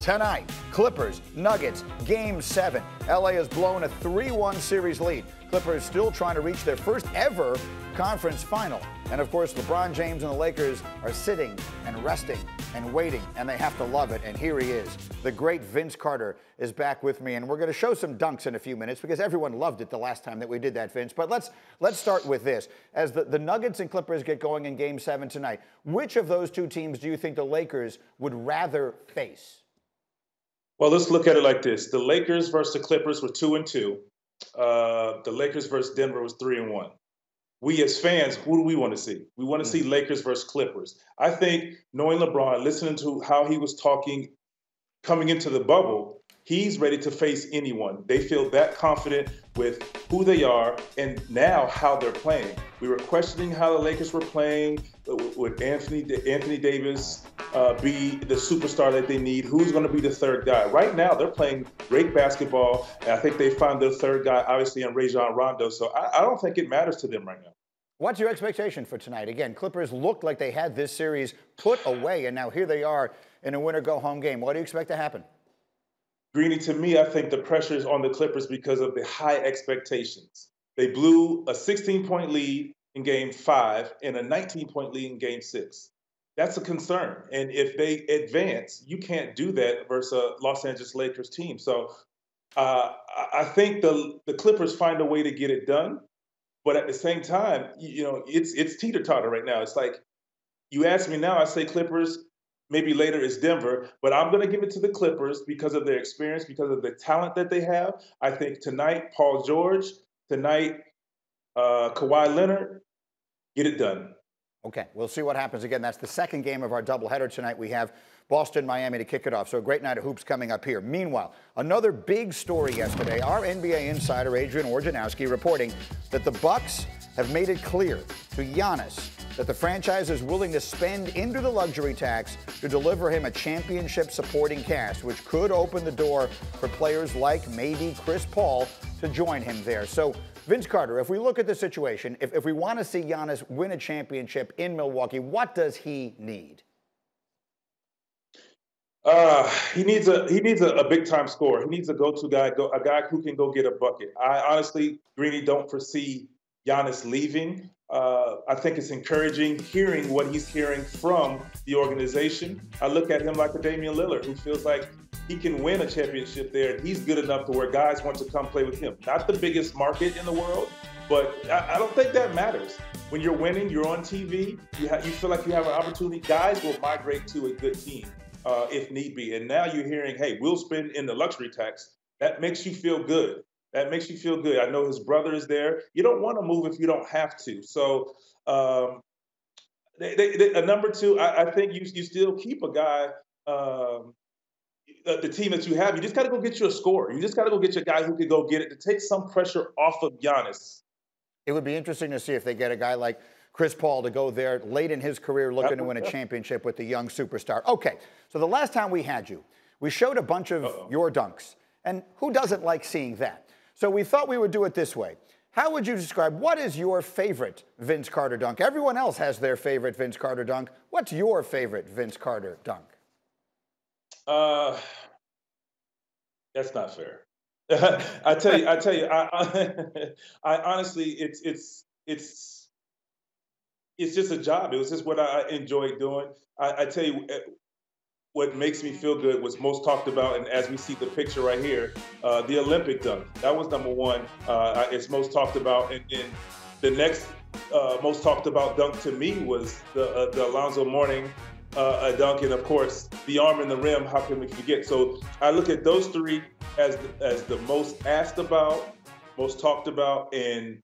Tonight, Clippers, Nuggets, Game 7. LA has blown a 3-1 series lead. Clippers still trying to reach their first ever conference final. And of course, LeBron James and the Lakers are sitting and resting and waiting, and they have to love it. And here he is. The great Vince Carter is back with me, and we're going to show some dunks in a few minutes because everyone loved it the last time that we did that, Vince. But let's start with this. As the Nuggets and Clippers get going in Game 7 tonight, which of those two teams do you think the Lakers would rather face? Well, let's look at it like this. The Lakers versus the Clippers were 2-2. The Lakers versus Denver was 3-1. We as fans, who do we want to see? We want to see Lakers versus Clippers. I think knowing LeBron, listening to how he was talking coming into the bubble, he's ready to face anyone. They feel that confident with who they are and now how they're playing. We were questioning how the Lakers were playing. Would Anthony Davis be the superstar that they need? Who's going to be the third guy? Right now, they're playing great basketball. And I think they found their third guy, obviously, in Rajon Rondo. So I don't think it matters to them right now. What's your expectation for tonight? Again, Clippers looked like they had this series put away, and now here they are in a winner-go-home game. What do you expect to happen? Greeny, to me, I think the pressure is on the Clippers because of the high expectations. They blew a 16-point lead in Game 5 and a 19-point lead in Game 6. That's a concern. And if they advance, you can't do that versus a Los Angeles Lakers team. So I think the Clippers find a way to get it done. But at the same time, you know, it's teeter-totter right now. It's like, you ask me now, I say Clippers. Maybe later it's Denver, but I'm going to give it to the Clippers because of their experience, because of the talent that they have. I think tonight, Paul George, tonight, Kawhi Leonard, get it done. Okay, we'll see what happens. Again, that's the second game of our doubleheader tonight. We have Boston, Miami to kick it off. So a great night of hoops coming up here. Meanwhile, another big story yesterday. Our NBA insider, Adrian Wojnarowski, reporting that the Bucks have made it clear to Giannis that the franchise is willing to spend into the luxury tax to deliver him a championship supporting cast, which could open the door for players like maybe Chris Paul to join him there. So, Vince Carter, if we look at the situation, if we want to see Giannis win a championship in Milwaukee, what does he need? He needs a big time scorer. He needs a go-to guy, a guy who can go get a bucket. I honestly, Greeny, don't foresee Giannis leaving. I think it's encouraging hearing what he's hearing from the organization. I look at him like a Damian Lillard, who feels like he can win a championship there, and he's good enough to where guys want to come play with him. Not the biggest market in the world, but I don't think that matters. When you're winning, you're on TV, you feel like you have an opportunity. Guys will migrate to a good team if need be. And now you're hearing, hey, we'll spend in the luxury tax. That makes you feel good. That makes you feel good. I know his brother is there. You don't want to move if you don't have to. So a number two, I think you still keep a guy, the team that you have. You just got to go get you a scorer. You just got to go get your guy who can go get it to take some pressure off of Giannis. It would be interesting to see if they get a guy like Chris Paul to go there late in his career looking to win a championship with the young superstar. Okay, so the last time we had you, we showed a bunch of your dunks. And who doesn't like seeing that? So we thought we would do it this way. How would you describe, what is your favorite Vince Carter dunk? Everyone else has their favorite Vince Carter dunk. What's your favorite Vince Carter dunk? That's not fair. I tell you, I honestly, it's just a job. It was just what I enjoyed doing. I tell you, what makes me feel good was most talked about, and as we see the picture right here, the Olympic dunk. That was number one. It's most talked about. And the next most talked about dunk to me was the Alonzo Mourning dunk, and of course, the arm in the rim. How can we forget? So I look at those three as the most asked about, most talked about, and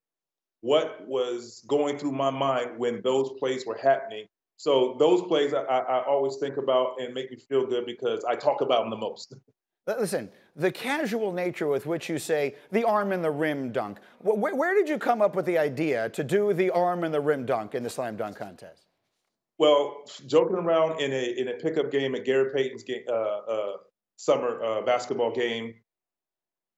what was going through my mind when those plays were happening. So those plays I always think about and make me feel good because I talk about them the most. Listen, the casual nature with which you say the arm in the rim dunk, where did you come up with the idea to do the arm in the rim dunk in the slam dunk contest? Well, joking around in a pickup game at Gary Payton's game, summer basketball game,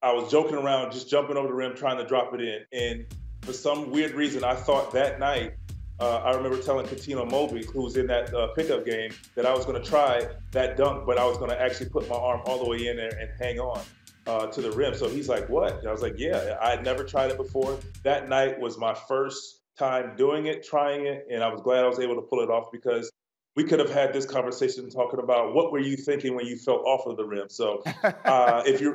I was joking around, just jumping over the rim, trying to drop it in. And for some weird reason, I thought that night I remember telling Katino Mobley, who was in that pickup game, that I was going to try that dunk, but I was going to actually put my arm all the way in there and hang on to the rim. So he's like, what? And I was like, yeah, I had never tried it before. That night was my first time doing it, trying it, and I was glad I was able to pull it off, because we could have had this conversation talking about what were you thinking when you fell off of the rim. So if you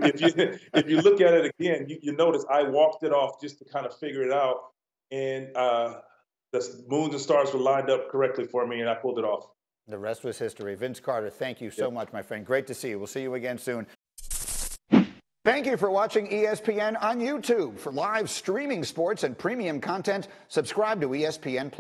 look at it again, you notice I walked it off just to kind of figure it out, and the moons and stars were lined up correctly for me, and I pulled it off. The rest was history. Vince Carter, thank you so much, my friend. Great to see you. We'll see you again soon. Thank you for watching ESPN on YouTube. For live streaming sports and premium content, subscribe to ESPN+.